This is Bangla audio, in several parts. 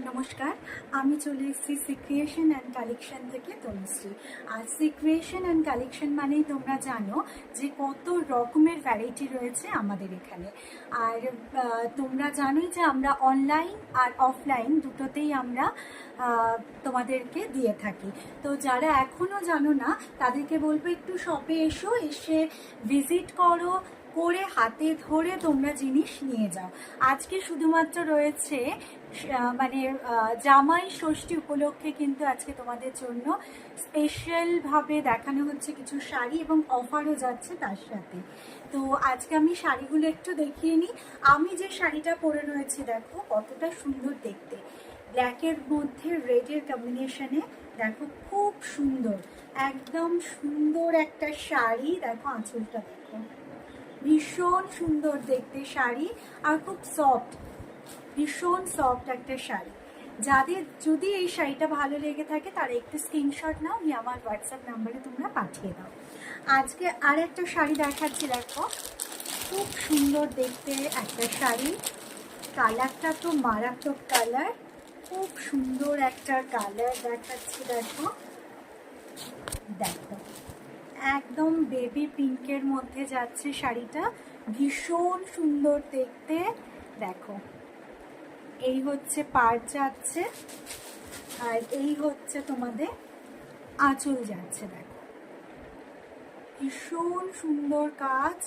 নমস্কার, আমি চলে এসেছি সিক্রিয়েশন অ্যান্ড কালেকশন থেকে তনুশ্রী। আর সিক্রিয়েশন অ্যান্ড কালেকশন মানেই তোমরা জানো যে কত রকমের ভ্যারাইটি রয়েছে আমাদের এখানে। আর তোমরা জানোই যে আমরা অনলাইন আর অফলাইন দুটোতেই আমরা তোমাদেরকে দিয়ে থাকি। তো যারা এখনও জানো না তাদেরকে বলবো একটু শপে এসে ভিজিট করো, করে হাতে ধরে তোমরা জিনিস নিয়ে যাও। আজকে শুধুমাত্র রয়েছে জামাই ষষ্ঠী উপলক্ষে কিন্তু আজকে তোমাদের জন্য স্পেশালভাবে দেখানো হচ্ছে কিছু শাড়ি এবং অফারও যাচ্ছে তার সাথে। তো আজকে আমি শাড়িগুলো একটু দেখিয়ে নিই। আমি যে শাড়িটা পরে রয়েছি দেখো কতটা সুন্দর দেখতে, ব্ল্যাকের মধ্যে রেডের কম্বিনেশনে, দেখো খুব সুন্দর, একদম সুন্দর একটা শাড়ি। দেখো আঁচলটা দেখো, ভীষণ সুন্দর দেখতে শাড়ি আর খুব সফট, ভীষণ সফট একটা শাড়ি। যাদের যদি এই শাড়িটা ভালো লেগে থাকে তারা একটু স্ক্রিনশট নাও, নিয়ে আমার হোয়াটসঅ্যাপ নাম্বারে তোমরা পাঠিয়ে দাও। আজকে আর একটা শাড়ি দেখাচ্ছি, দেখো খুব সুন্দর দেখতে একটা শাড়ি, কালারটা তো মারাত্মক কালার, খুব সুন্দর একটা কালার দেখাচ্ছি। দেখো দেখো একদম বেবি পিঙ্কের মধ্যে যাচ্ছে শাড়িটা, ভীষণ সুন্দর দেখতে। দেখো এই হচ্ছে পাড় যাচ্ছে আর এই হচ্ছে তোমাদের আঁচল যাচ্ছে। দেখো ভীষণ সুন্দর কাজ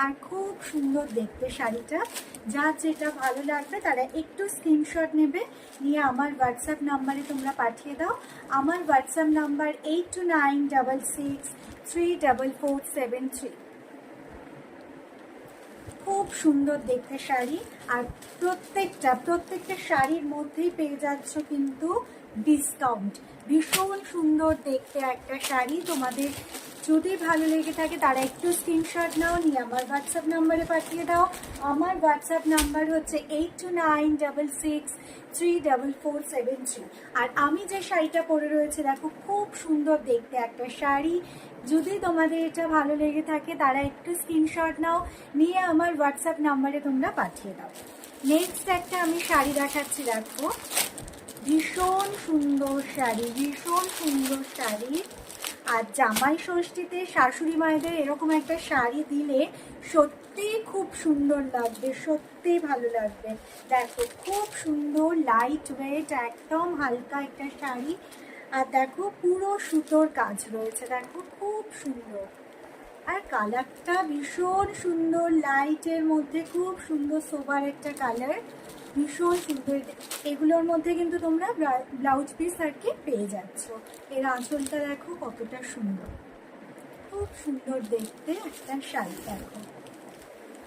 আর খুব সুন্দর দেখতে শাড়িটা। যা যেটা ভালো লাগবে তারা একটু স্ক্রিনশট নেবে, নিয়ে আমার হোয়াটসঅ্যাপ নাম্বারে তোমরা পাঠিয়ে দাও। আমার হোয়াটসঅ্যাপ নাম্বার 8296634473। খুব সুন্দর দেখতে শাড়ি, আর প্রত্যেকটা শাড়ির মধ্যেই পেয়ে যাচ্ছ কিন্তু ডিসকাউন্ট। ভীষণ সুন্দর দেখতে একটা শাড়ি, তোমাদের যদি ভালো লেগে থাকে তারা একটু স্ক্রিনশট নাও, নিয়ে আমার হোয়াটসঅ্যাপ নাম্বারে পাঠিয়ে দাও। আমার হোয়াটসঅ্যাপ নাম্বার হচ্ছে 8296634473। আর আমি যে শাড়িটা পরে রয়েছে দেখো খুব সুন্দর দেখতে একটা শাড়ি, যদি তোমাদের এটা ভালো লেগে থাকে তারা একটু স্ক্রিনশট নাও, নিয়ে আমার হোয়াটসঅ্যাপ নাম্বারে তোমরা পাঠিয়ে দাও। নেক্সট একটা আমি শাড়ি দেখাচ্ছি, দেখো ভীষণ সুন্দর শাড়ি, ভীষণ সুন্দর শাড়ি। আর জামাই ষষ্ঠীতে শাশুড়ি মায়েদের এরকম একটা শাড়ি দিলে সত্যি খুব সুন্দর লাগবে, সত্যি ভালো লাগবে। দেখো খুব সুন্দর লাইট ওয়েট, একদম হালকা একটা শাড়ি। আর দেখো পুরো সুতোর কাজ রয়েছে, দেখো খুব সুন্দর। আর কালারটা ভীষণ সুন্দর, লাইটের মধ্যে খুব সুন্দর সোবার একটা কালার, ভীষণ সুন্দর। এগুলোর মধ্যে কিন্তু তোমরা ব্লাউজ পিস আর কি পেয়ে যাচ্ছ। এর আঁচলটা দেখো কতটা সুন্দর, খুব সুন্দর দেখতে একটা শাড়ি। দেখো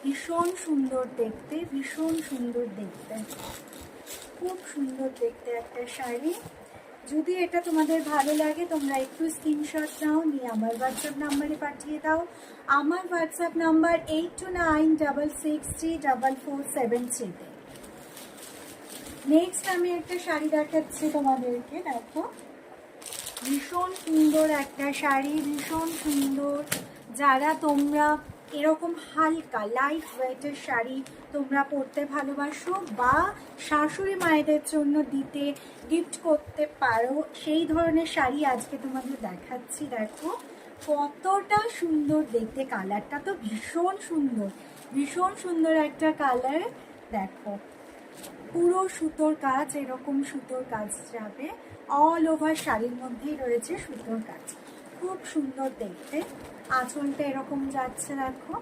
ভীষণ সুন্দর দেখতে, ভীষণ সুন্দর দেখতে, খুব সুন্দর দেখতে একটা শাড়ি। যদি এটা তোমাদের ভালো লাগে তোমরা একটু স্ক্রিনশট নাও, নিয়ে আমার হোয়াটসঅ্যাপ নাম্বারে পাঠিয়ে দাও। আমার হোয়াটসঅ্যাপ নাম্বার 8296634473। নেক্সট আমি একটা শাড়ি দেখাচ্ছি তোমাদেরকে, দেখো ভীষণ সুন্দর একটা শাড়ি, ভীষণ সুন্দর। যারা তোমরা এরকম হালকা লাইট ওয়েটের শাড়ি তোমরা পরতে ভালোবাসো বা শাশুড়ি মায়েদের জন্য দিতে গিফট করতে পারো, সেই ধরনের শাড়ি আজকে তোমাদের দেখাচ্ছি। দেখো কতটা সুন্দর দেখতে, কালারটা তো ভীষণ সুন্দর, ভীষণ সুন্দর একটা কালার। দেখো পুরো সুতোর কাজ, এরকম সুতোর কাজ যাবে, অল ওভার শাড়ির মধ্যেই রয়েছে সুতোর কাজ, খুব সুন্দর দেখতে। আঁচলটা এরকম যাচ্ছে। দেখো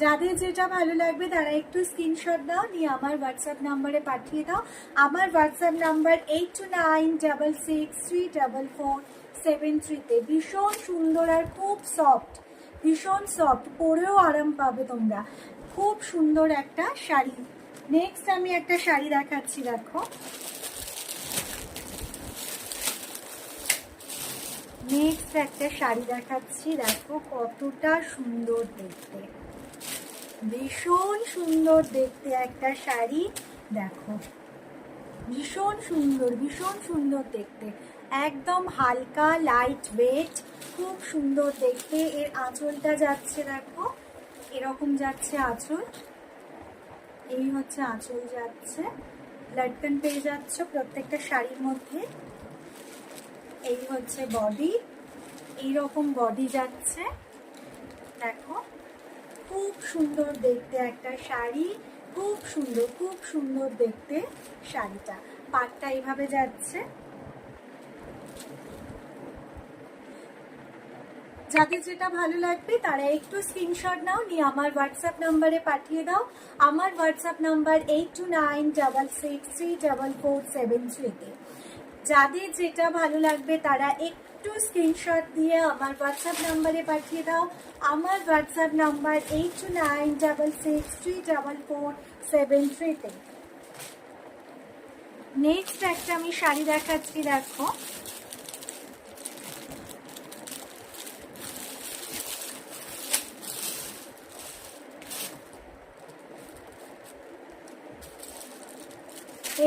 যাদের যেটা ভালো লাগবে তারা একটু স্ক্রিনশট দাও, নিয়ে আমার হোয়াটসঅ্যাপ নাম্বারে পাঠিয়ে দাও। আমার হোয়াটসঅ্যাপ নাম্বার 8296634473। ভীষণ সুন্দর আর খুব সফট, ভীষণ সফট, পরেও আরাম পাবে তোমরা। খুব সুন্দর একটা শাড়ি। নেক্সট আমি একটা শাড়ি দেখাচ্ছি, দেখো নেক্সট একটা শাড়ি দেখাচ্ছি, দেখো কতটা সুন্দর দেখতে, ভীষণ সুন্দর দেখতে একটা শাড়ি। দেখো ভীষণ সুন্দর, ভীষণ সুন্দর দেখতে, একদম হালকা লাইট ওয়েট, খুব সুন্দর দেখতে। এর আঁচলটা যাচ্ছে, দেখো এরকম যাচ্ছে আঁচল, এই হচ্ছে আঁচল যাচ্ছে। লটকন পেয়ে যাচ্ছ প্রত্যেকটা শাড়ির মধ্যে। এই হচ্ছে বডি, এইরকম বডি যাচ্ছে দেখো, খুব সুন্দর দেখতে একটা শাড়ি, খুব সুন্দর দেখতে শাড়িটা। পাটটা এইভাবে যাচ্ছে। যাদের যেটা ভালো লাগবে তারা একটু স্ক্রিনশট নাও, নিয়ে আমার হোয়াটসঅ্যাপ নাম্বারে পাঠিয়ে দাও। আমার হোয়াটসঅ্যাপ নাম্বার 8296634473 যাদের যেটা ভালো লাগবে তারা একটু স্ক্রিনশট দিয়ে আমার হোয়াটসঅ্যাপ নাম্বারে পাঠিয়ে দাও। আমার হোয়াটসঅ্যাপ নাম্বার 8296634473। নেক্সট একটা আমি শাড়ি দেখাচ্ছি দেখো,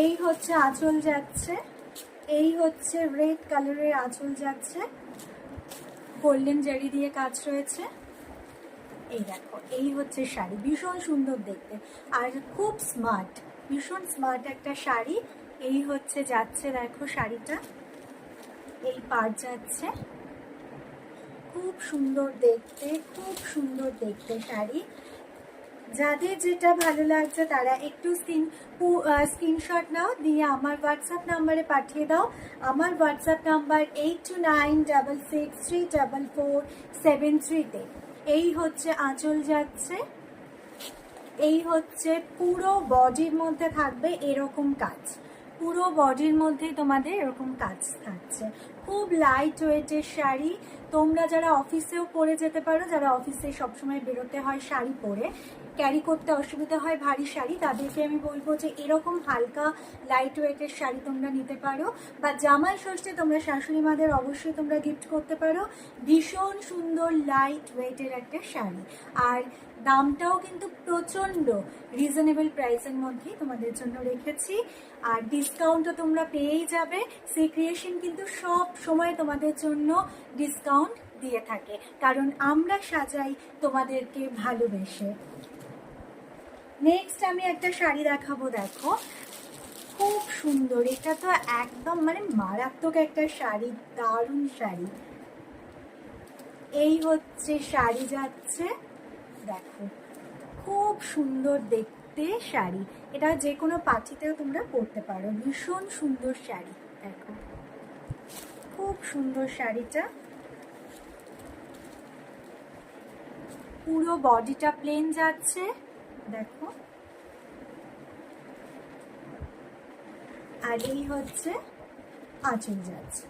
এই হচ্ছে আঁচল যাচ্ছে, এই হচ্ছে রেড কালারের আঁচল যাচ্ছে, গোল্ডেন জারি দিয়ে কাজ রয়েছে। এই দেখো, এই হচ্ছে শাড়ি, ভীষণ সুন্দর দেখতে আর খুব স্মার্ট, ভীষণ স্মার্ট একটা শাড়ি। এই হচ্ছে যাচ্ছে দেখো শাড়িটা, এই পাড় যাচ্ছে, খুব সুন্দর দেখতে, খুব সুন্দর দেখতে শাড়ি। যাদের যেটা ভালো লাগছে তারা একটু স্ক্রিনশট নাও, দিয়ে আমার হোয়াটসঅ্যাপ নাম্বারে পাঠিয়ে দাও। আমার হোয়াটসঅ্যাপ নাম্বার 8296634473। এই হচ্ছে আঁচল যাচ্ছে, এই হচ্ছে পুরো বডির মধ্যে থাকবে এরকম কাজ, পুরো বডির মধ্যেই তোমাদের এরকম কাজ থাকছে। খুব লাইট ওয়েটের শাড়ি, তোমরা যারা অফিসেও পরে যেতে পারো, যারা অফিসে সবসময় বেরোতে হয় শাড়ি পরে, ক্যারি করতে অসুবিধা হয় ভারী শাড়ি, তাদেরকে আমি বলবো যে এরকম হালকা লাইট ওয়েটের শাড়ি তোমরা নিতে পারো। বা জামাই ষষ্ঠী তোমরা শাশুড়ি মাদের অবশ্যই তোমরা গিফট করতে পারো। ভীষণ সুন্দর লাইট ওয়েটের একটা শাড়ি, আর দামটাও কিন্তু প্রচণ্ড রিজনেবল প্রাইসের মধ্যেই তোমাদের জন্য রেখেছি। আর ডিসকাউন্টও তোমরা পেয়েই যাবে। সি ক্রিয়েশন কিন্তু সব সময় তোমাদের জন্য ডিসকাউন্ট দিয়ে থাকে, কারণ আমরা সাজাই তোমাদেরকে ভালোবেসে। নেক্সট আমি একটা শাড়ি দেখাবো দেখো, খুব সুন্দর, এটা তো একদম মানে মারাত্মক একটা শাড়ি, দারুণ শাড়ি। এই হচ্ছে শাড়ি যাচ্ছে দেখো, খুব সুন্দর দেখতে শাড়ি, এটা যে কোনো পার্টিতেও তোমরা পরতে পারো। ভীষণ সুন্দর শাড়ি দেখো, খুব সুন্দর শাড়িটা। পুরো বডিটা প্লেন যাচ্ছে দেখো, আর এই হচ্ছে আঁচল যাচ্ছে।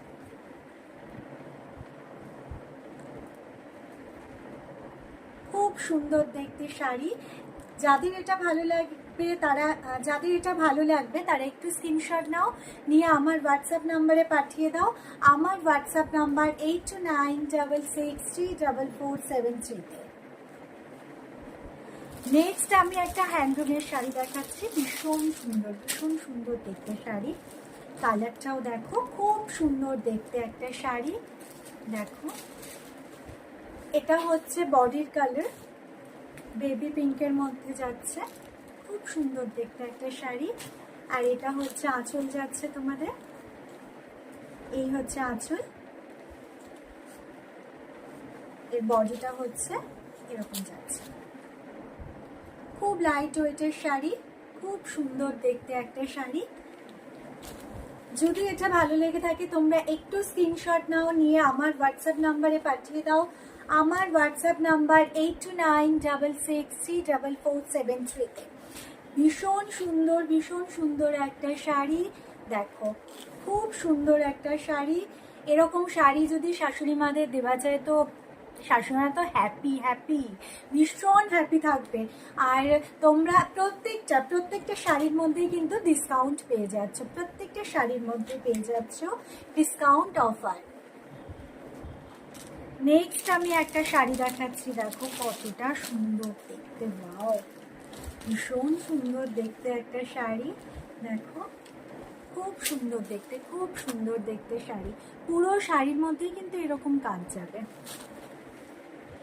খুব সুন্দর দেখতে শাড়ি। যাদের এটা ভালো লাগবে তারা একটু স্ক্রিনশট নাও, নিয়ে আমার হোয়াটসঅ্যাপ নাম্বারে পাঠিয়ে দাও। আমার হোয়াটসঅ্যাপ নাম্বার 8296634473। নেক্সট আমি একটা হ্যান্ডলুমের শাড়ি দেখাচ্ছি, ভীষণ সুন্দর দেখতে শাড়ি। কালারটাও দেখো, খুব সুন্দর দেখতে একটা শাড়ি দেখো। এটা হচ্ছে বডির কালার, বেবি পিঙ্কের মধ্যে যাচ্ছে, খুব সুন্দর দেখতে একটা শাড়ি। আর এটা হচ্ছে আঁচল যাচ্ছে তোমাদের, এই হচ্ছে আঁচল, এর বডিটা হচ্ছে এরকম যাচ্ছে। খুব লাইট ওয়েটের শাড়ি, খুব সুন্দর দেখতে একটা শাড়ি। যদি এটা ভালো লেগে থাকে তোমরা একটু স্ক্রিনশট নাও, নিয়ে আমার হোয়াটসঅ্যাপ নাম্বারে পাঠিয়ে দাও। আমার হোয়াটসঅ্যাপ নাম্বার 8296634473। ভীষণ সুন্দর একটা শাড়ি দেখো, খুব সুন্দর একটা শাড়ি। এরকম শাড়ি যদি শাশুড়ি মাদের দেওয়া যায় তো শাশুড়িরা তো হ্যাপি, ভীষণ হ্যাপি থাকবে। আর তোমরা প্রত্যেকটা শাড়ির মধ্যেই কিন্তু ডিসকাউন্ট পেয়ে যাচ্ছ, প্রত্যেকটা শাড়ির মধ্যে পেয়ে যাচ্ছ ডিসকাউন্ট অফার। নেক্সট আমি একটা শাড়ি দেখাচ্ছি দেখো, কতটা সুন্দর দেখতে, ওয়াও, ভীষণ সুন্দর দেখতে একটা শাড়ি দেখো, খুব সুন্দর দেখতে শাড়ি। পুরো শাড়ির মধ্যেই কিন্তু এরকম কাজ যাবে,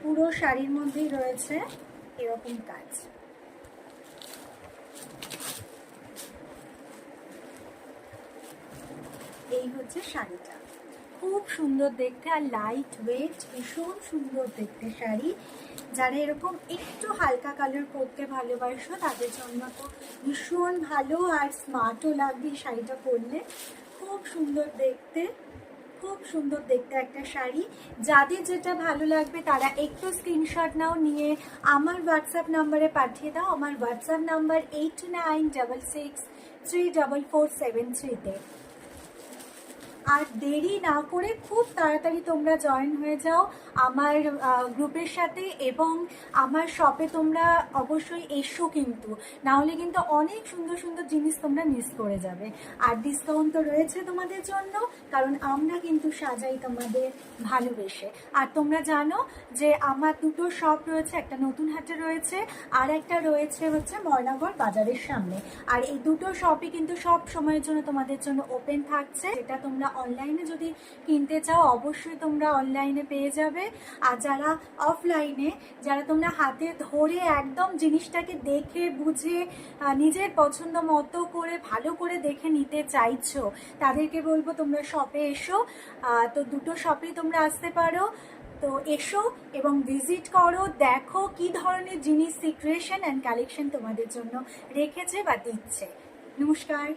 পুরো শাড়ির মধ্যেই রয়েছে এরকম কাজ। হচ্ছে শাড়িটা। খুব সুন্দর দেখতে আর লাইট ওয়েট, ভীষণ সুন্দর দেখতে শাড়ি। যারা এরকম একটু হালকা কালার পরতে ভালোবাসো তাদের জন্য তো ভীষণ ভালো, আর স্মার্টও লাগবে এই শাড়িটা পরলে। খুব সুন্দর দেখতে, খুব সুন্দর দেখতে একটা শাড়ি। যাদের যেটা ভালো লাগবে তারা একটু স্ক্রিনশট নাও, নিয়ে আমার হোয়াটসঅ্যাপ নাম্বারে পাঠিয়ে দাও। আমার হোয়াটসঅ্যাপ নাম্বার 8966344733-তে। আর দেরি না করে খুব তাড়াতাড়ি তোমরা জয়েন হয়ে যাও আমার গ্রুপের সাথে, এবং আমার শপে তোমরা অবশ্যই এসো কিন্তু, নাহলে কিন্তু অনেক সুন্দর সুন্দর জিনিস তোমরা মিস করে যাবে। আর ডিসকাউন্ট তো রয়েছে তোমাদের জন্য, কারণ আমরা কিন্তু সাজাই তোমাদের ভালোবেসে। আর তোমরা জানো যে আমার দুটো শপ রয়েছে, একটা নতুন হাটে রয়েছে আর একটা রয়েছে হচ্ছে ময়নাগড় বাজারের সামনে। আর এই দুটো শপই কিন্তু সব সময়ের জন্য তোমাদের জন্য ওপেন থাকছে। এটা তোমরা অনলাইনে যদি কিনতে চাও অবশ্যই তোমরা অনলাইনে পেয়ে যাবে। আর যারা অফলাইনে, যারা তোমরা হাতে ধরে একদম জিনিসটাকে দেখে বুঝে নিজের পছন্দ মতো করে ভালো করে দেখে নিতে চাইছো, তাদেরকে বলবো তোমরা শপে এসো। তো দুটো শপেই তোমরা আসতে পারো। তো এসো এবং ভিজিট করো, দেখো কি ধরনের জিনিস, সিক্রেশন অ্যান্ড কালেকশন তোমাদের জন্য রেখেছে বা দিচ্ছে। নমস্কার।